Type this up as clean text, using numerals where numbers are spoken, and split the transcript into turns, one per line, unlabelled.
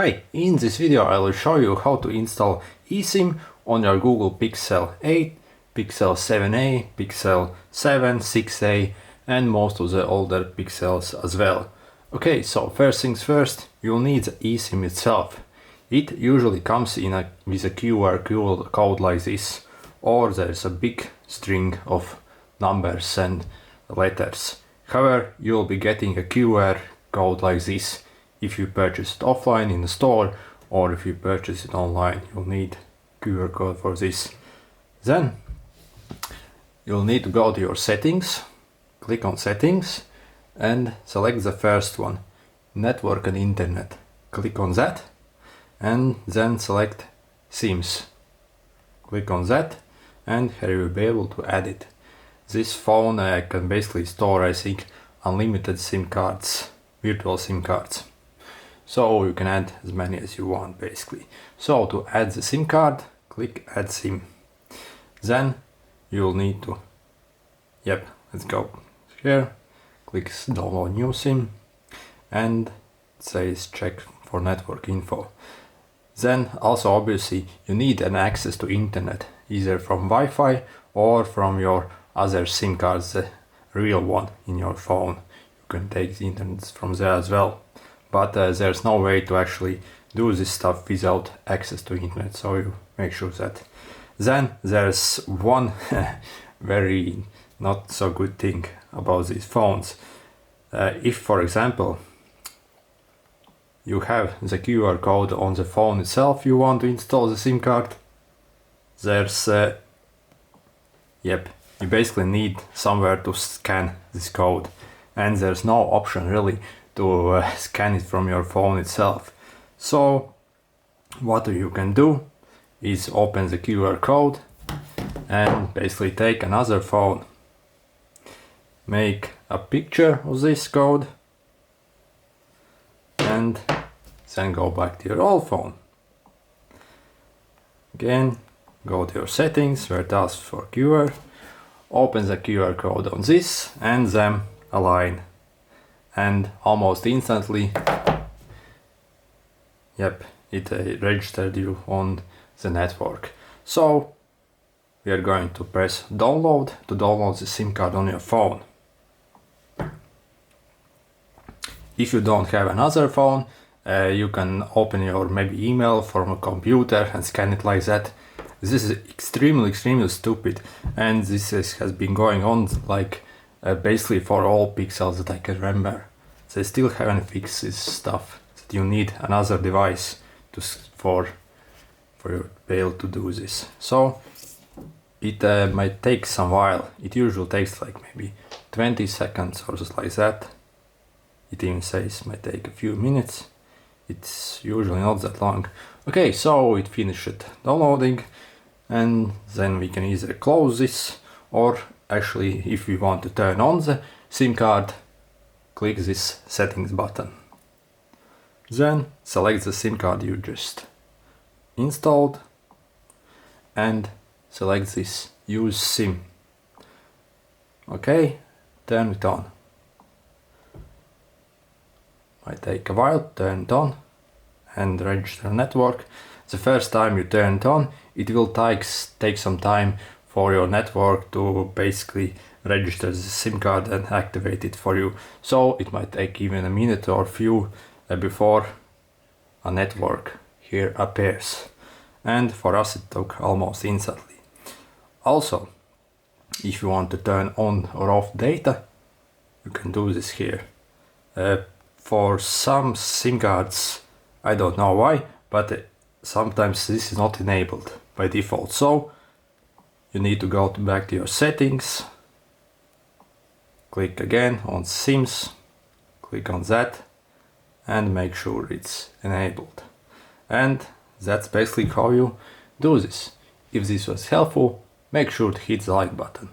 Hi, in this video I will show you how to install eSIM on your Google Pixel 8, Pixel 7a, Pixel 7, 6a and most of the older Pixels as well. Okay, so first things first, you'll need the eSIM itself. It usually comes with a QR code like this, or there's a big string of numbers and letters. However, you'll be getting a QR code like this if you purchase it offline in the store, or if you purchase it online, you'll need QR code for this. Then you'll need to go to your settings, click on settings and select the first one, network and internet. Click on that and then select SIMs. Click on that and here you'll be able to add it. This phone can basically store, I think, unlimited SIM cards, virtual SIM cards. So you can add as many as you want basically. So to add the SIM card, click add SIM. Then you'll need to, let's go here, click download new SIM and it says check for network info. Then also obviously you need an access to internet, either from Wi-Fi or from your other SIM cards, the real one in your phone. You can take the internet from there as well. But there's no way to actually do this stuff without access to internet, so you make sure that. Then there's one very not so good thing about these phones. If, for example, you have the QR code on the phone itself, you want to install the SIM card, there's you basically need somewhere to scan this code, and there's no option really to scan it from your phone itself. So what you can do is open the QR code and basically take another phone, make a picture of this code and then go back to your old phone. Again, go to your settings where it asks for QR, open the QR code on this and then align. And almost instantly, it registered you on the network. So we are going to press download to download the SIM card on your phone. If you don't have another phone, you can open your maybe email from a computer and scan it like that. This is extremely stupid, and this has been going on like basically for all Pixels that I can remember. They still haven't fixed this stuff, that you need another device for you to be able to do this. So it might take some while. It usually takes like maybe 20 seconds or just like that. It even says might take a few minutes. It's usually not that long. Okay, so it finished downloading, and then we can either close this, or actually if we want to turn on the SIM card, click this settings button. Then select the SIM card you just installed and select this use SIM. Okay, turn it on. Might take a while, turn it on and register network. The first time you turn it on, it will take some time for your network to basically register the SIM card and activate it for you. So it might take even a minute or few before a network here appears. And for us it took almost instantly. Also, if you want to turn on or off data, you can do this here. For some SIM cards, I don't know why, but sometimes this is not enabled by default. So you need to go back to your settings, click again on SIMs, click on that and make sure it's enabled. And that's basically how you do this. If this was helpful, make sure to hit the like button.